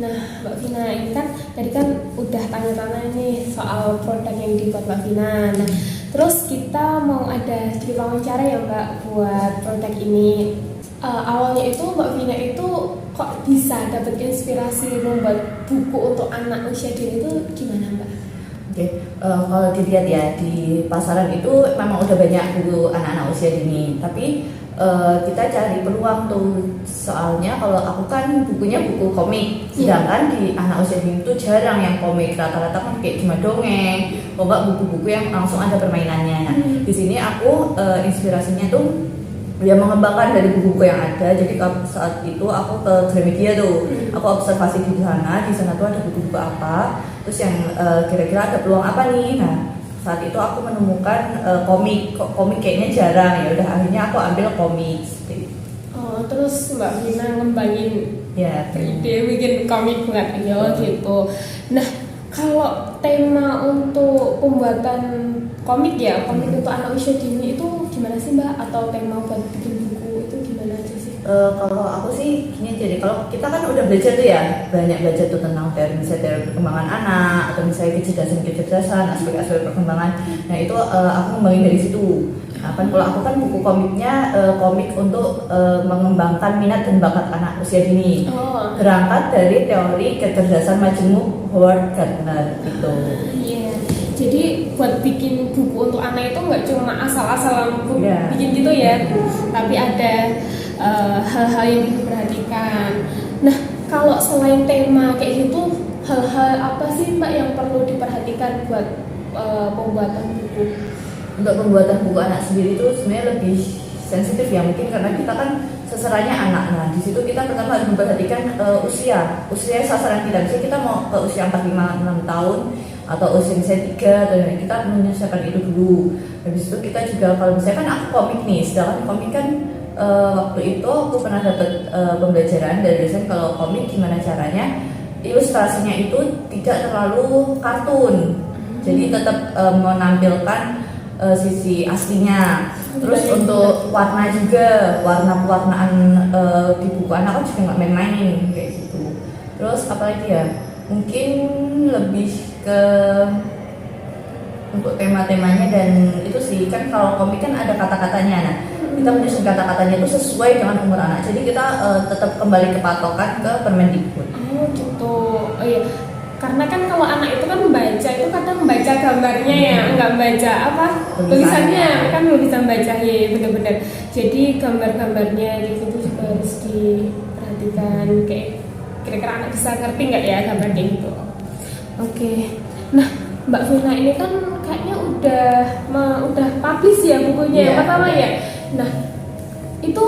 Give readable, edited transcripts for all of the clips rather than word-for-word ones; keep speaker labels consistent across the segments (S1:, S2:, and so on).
S1: Nah, Mbak Vina ini kan tadi kan udah tanya-tanya nih soal produk yang dibuat Mbak Vina. Nah, terus kita mau ada sedikit wawancara ya Mbak buat produk ini. Awalnya itu Mbak Vina itu kok bisa dapat inspirasi membuat buku untuk anak usia dini itu gimana Mbak?
S2: Oke, kalau dilihat ya di pasaran itu memang udah banyak buku anak-anak usia dini, tapi kita cari peluang tuh, soalnya kalau aku kan bukunya buku komik, sedangkan di anak usia dini itu jarang yang komik, rata-rata kan kayak cuma dongeng, coba buku-buku yang langsung ada permainannya. Nah, di sini aku inspirasinya tuh ya mengembangkan dari buku-buku yang ada. Jadi saat itu aku ke Gramedia tuh, aku observasi di sana tuh ada buku-buku apa, terus yang kira-kira ada peluang apa nih. Nah, saat itu aku menemukan komik kayaknya jarang, ya udah akhirnya aku ambil komik seperti itu.
S1: Oh, terus Mbak Vina ngembangin
S2: Ya,
S1: ide bikin komik buat ya gitu. Nah, kalau tema untuk pembuatan komik untuk anak usia dini itu gimana sih Mbak? Atau tema buat bikin buku itu gimana aja sih?
S2: Kalau aku sih gini aja deh, kalau kita kan udah belajar tuh ya, banyak belajar tuh tentang teori perkembangan anak atau misalnya kecerdasan, aspek-aspek perkembangan. Nah itu aku ngembangin dari situ. Nah kan kalau aku kan buku komiknya komik untuk mengembangkan minat dan bakat anak usia dini. Berangkat dari teori kecerdasan majemuk Howard Gardner gitu.
S1: Iya. Jadi buat bikin buku untuk anak itu nggak cuma asal-asalan bikin gitu ya, tapi ada hal-hal yang diperhatikan. Nah, kalau selain tema kayak gitu, hal-hal apa sih Mbak yang perlu diperhatikan buat pembuatan buku?
S2: Untuk pembuatan buku anak sendiri itu sebenarnya lebih sensitif ya, mungkin karena kita kan sasarannya anak. Nah, di situ kita pertama harus memperhatikan usia sasaran kita. Misalnya kita mau ke usia 4, 5, 6 tahun atau usia misalnya 3, atau kita menyesuaikan itu dulu. Habis itu kita juga kalau misalnya kan aku komik nih, sedangkan komik kan waktu itu aku pernah dapat pembelajaran dari dosen kalau komik gimana caranya ilustrasinya itu tidak terlalu kartun, jadi tetap menampilkan sisi aslinya. Terus untuk warna juga, warna-warnaan di buku anak kan juga nggak main-main kayak gitu. Terus apalagi ya, mungkin lebih ke untuk tema-temanya, dan itu sih kan kalau komik kan ada kata-katanya. Nah, kita menyusun kata-katanya itu sesuai dengan umur anak. Jadi kita tetap kembali ke patokan ke Permendikbud.
S1: Oh gitu. Oh iya. Karena kan kalau anak itu kan membaca itu kadang membaca gambarnya ya, nggak baca apa tulisannya, kan belum bisa membaca ya, benar-benar. Jadi gambar-gambarnya gitu juga harus diperhatikan, kayak kira-kira anak bisa ngerti nggak ya gambar kayak gitu. Oke. Nah, Mbak Vina ini kan kayaknya udah publish ya bukunya yang pertama ya. Nah, itu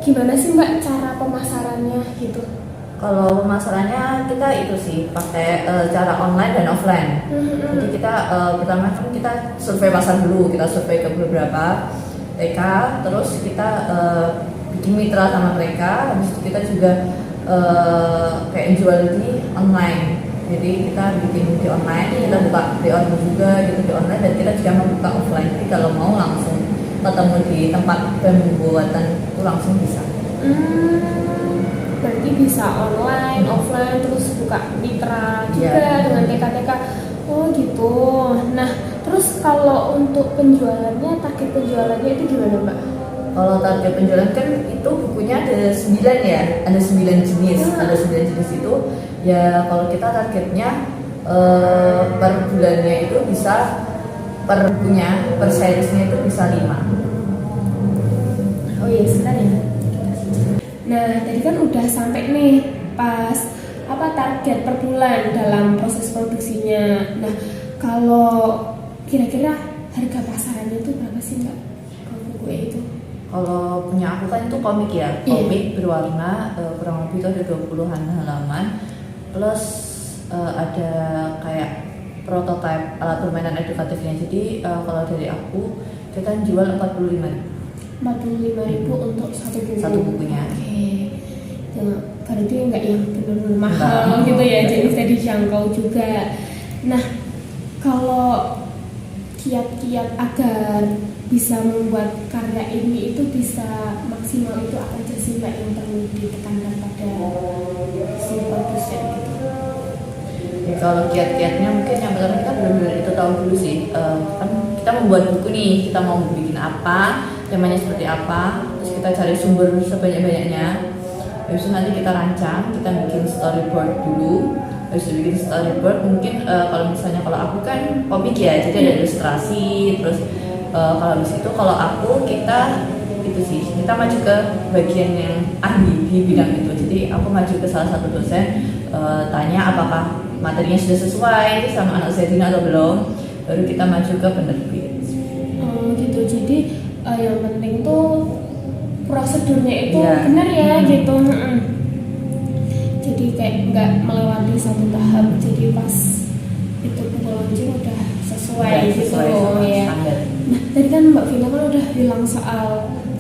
S1: gimana sih Mbak cara pemasarannya gitu?
S2: Kalau pemasarannya kita itu sih pakai cara online dan offline. Jadi kita pertama kan kita survei pasar dulu, kita survei ke beberapa TK, terus kita bikin mitra sama mereka. Habis itu kita juga kayak jual di online. Jadi kita bikin di online, kita buka di online juga gitu di online, dan kita juga membuka offline. Jadi kalau mau langsung ketemu di tempat pembuatan itu langsung bisa.
S1: Berarti bisa online, offline, terus buka mitra juga dengan TK-TK. Oh gitu. Nah, terus kalau untuk penjualannya, target penjualannya itu gimana Mbak?
S2: Kalau target penjualan kan itu bukunya ada 9 ya, ada 9 jenis, ada 9 jenis itu. Ya kalau kita targetnya per bulannya itu bisa per bukunya, per seriesnya itu bisa 5.
S1: Oh iya, sebentar ya. Nah, tadi kan udah sampai nih pas target per bulan dalam proses produksinya. Nah, kalau kira-kira harga pasarannya itu berapa sih Mbak kalau buku itu?
S2: Kalau punya aku kan itu komik ya, komik berwarna, kurang lebih itu ada 20-an halaman, plus ada kayak prototipe alat permainan edukatifnya. Jadi kalau dari aku kita jual 45.000
S1: untuk satu bukunya.
S2: Oke.
S1: Ya, berarti nggak yang benar-benar mahal gitu ya, jadi bisa dijangkau juga. Nah, kalau kiat-kiat agar bisa membuat karya ini itu bisa maksimal itu apa aja sih Mbak yang perlu ditekankan pada si produsen gitu?
S2: Ya, kalau kiat-kiatnya mungkin yang pertama kita benar-benar itu tahu dulu sih. Kan kita membuat buku nih, kita mau bikin apa, temanya seperti apa, terus kita cari sumber sebanyak-banyaknya. Habis itu nanti kita rancang, kita bikin storyboard dulu. Habis itu bikin storyboard mungkin kalau misalnya kalau aku kan komik ya, jadi ada ilustrasi. Terus kalau habis itu kalau aku kita itu sih kita maju ke bagian yang ahli di bidang itu. Jadi aku maju ke salah satu dosen, tanya apakah materinya sudah sesuai sama anak saya atau belum, baru kita maju ke penerbit.
S1: Gitu. Jadi yang penting tuh prosedurnya itu
S2: Iya.
S1: benar ya gitu. Jadi kayak nggak melewati satu tahap. Jadi pas itu launching udah sesuai
S2: Udah
S1: gitu
S2: sesuai sama
S1: ya.
S2: standar.
S1: Nah tadi kan Mbak Vina kan udah bilang soal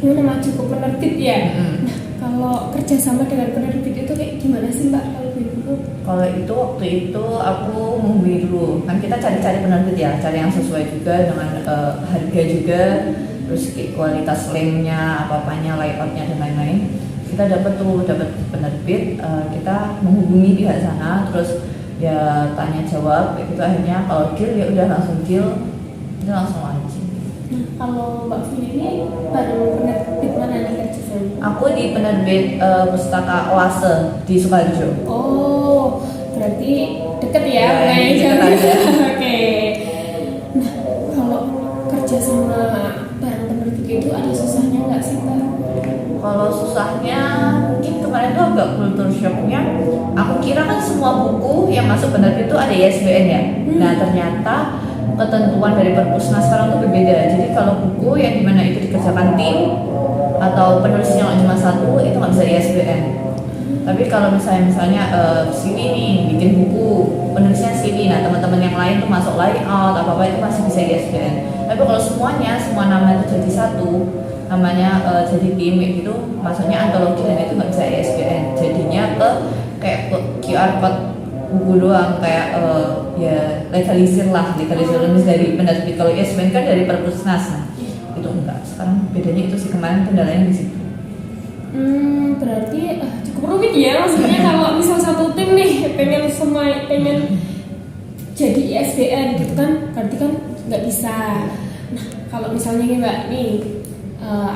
S1: gimana maju ke penerbit ya. Nah kalau kerjasama dengan penerbit itu kayak gimana sih Mbak kalau dulu?
S2: Kalau itu waktu itu aku menghubungi dulu, kan kita cari-cari penerbit ya, cari yang sesuai juga dengan harga juga, terus kualitas lemnya, apa-apanya, layoutnya dan lain-lain. Kita dapat penerbit, kita menghubungi pihak sana, terus ya tanya jawab, kayak gitu. Akhirnya kalau deal ya udah langsung deal, kita langsung launching.
S1: Nah kalau Mbak Vina ini baru penerbit mana nih kerjasama?
S2: Aku di penerbit Pustaka Oase di Sukoharjo.
S1: Oh, berarti deket ya,
S2: Ya,
S1: mulai
S2: deket
S1: jauh.
S2: aja.
S1: Oke. Nah, kalau kerja sama bareng penerbit itu ada susahnya nggak sih Mbak?
S2: Kalau susahnya mungkin kemarin tuh agak culture shocknya. Aku kira kan semua buku yang masuk penerbit itu ada ISBN ya. Nah ternyata ketentuan dari Perpusnas sekarang tuh berbeda. Jadi kalau buku yang dimana itu dikerjakan tim atau penulisnya cuma satu itu nggak bisa ISBN. Tapi kalau misalnya sini nih bikin buku penulisnya sini, nah teman-teman yang lain tuh masuk layout apa itu masih bisa ISBN. Tapi kalau semuanya semua nama itu jadi satu, namanya jadi tim gitu, maksudnya antologi dan itu nggak bisa ISBN. Jadinya ke kayak QR code buku doang, kayak ya legalisir dari penerbit. Kalau ISBN kan dari Perpusnas, nah itu enggak. Sekarang bedanya itu sih, kemarin kendalanya di situ.
S1: Berarti cukup rumit ya, maksudnya kalau misal satu tim nih pengen jadi ISBN gitu kan, berarti kan nggak bisa. Nah kalau misalnya nih Mbak nih,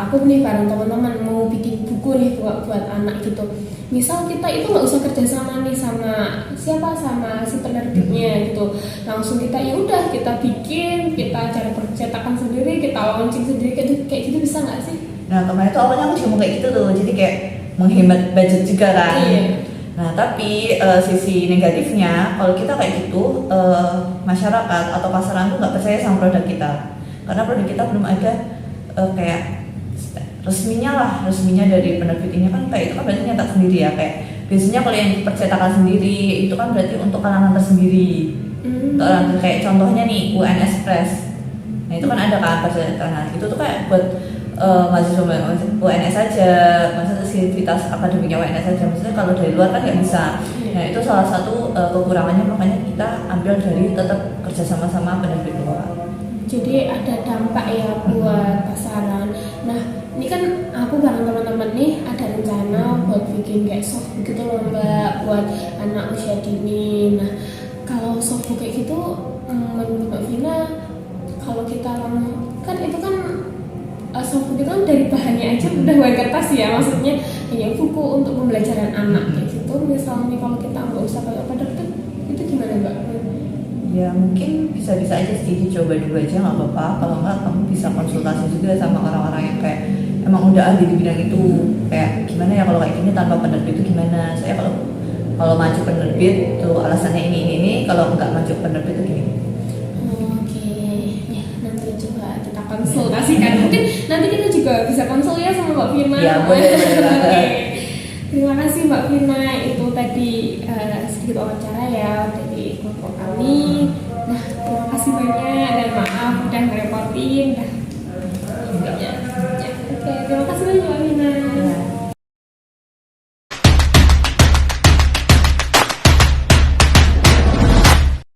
S1: aku nih bareng teman-teman mau bikin buku nih buat anak gitu. Misal kita itu nggak usah kerjasama nih sama siapa, sama si penerbitnya gitu. Langsung kita ya udah kita bikin, kita cari percetakan sendiri, kita launching sendiri kayak gitu bisa nggak sih?
S2: Nah kemarin tuh awalnya aku juga mau kayak gitu tuh, jadi kayak menghemat budget juga kan.
S1: Iya.
S2: Nah tapi sisi negatifnya kalau kita kayak gitu, masyarakat atau pasaran tuh nggak percaya sama produk kita, karena produk kita belum ada kayak resminya dari penerbit ini. Kan kayak itu kan berarti nyetak sendiri ya, kayak biasanya kalau yang percetakan sendiri itu kan berarti untuk kalangan tersendiri. Untuk orang kayak contohnya nih UNS Press, nah itu kan ada kan percetakan itu tuh kayak buat mahasiswa UNS saja, maksudnya sivitas akademiknya UNS saja. Maksudnya kalau dari luar kan nggak bisa. Nah itu salah satu kekurangannya, makanya kita ambil dari tetap kerjasama penerbit luar.
S1: Jadi ada dampak ya buat pasaran. Nah ini kan aku bareng teman-teman nih ada rencana buat bikin kayak softbook gitu loh Mbak, buat anak usia dini. Nah kalau softbook kayak gitu, menurut Mbak Vina, kalau kita kan itu kan softbook itu kan dari bahannya aja udah buat kertas ya, maksudnya hanya buku untuk pembelajaran anak kayak gitu. Misalnya kalau kita nggak usah kayak penerbit itu gimana Mbak?
S2: Ya mungkin bisa-bisa aja sih dicoba dulu aja, nggak apa-apa. Kalau nggak kamu bisa konsultasi juga sama orang-orang yang kayak emang udah ahli di bidang itu, kayak gimana ya kalau kayak gini tanpa penerbit itu gimana. Saya kalau maju penerbit tuh alasannya ini, kalau nggak maju penerbit itu gini.
S1: Oke, ya nanti coba kita konsultasikan. Mungkin nanti kita juga bisa konsul ya sama Mbak Vina.
S2: Ya boleh.
S1: Oke. Terima kasih Mbak Vina, itu tadi sedikit wawancara ya dari kelompok kami. Nah terima kasih banyak dan maaf udah ngerepotin. Oke, terima kasih banyak Mbak Vina.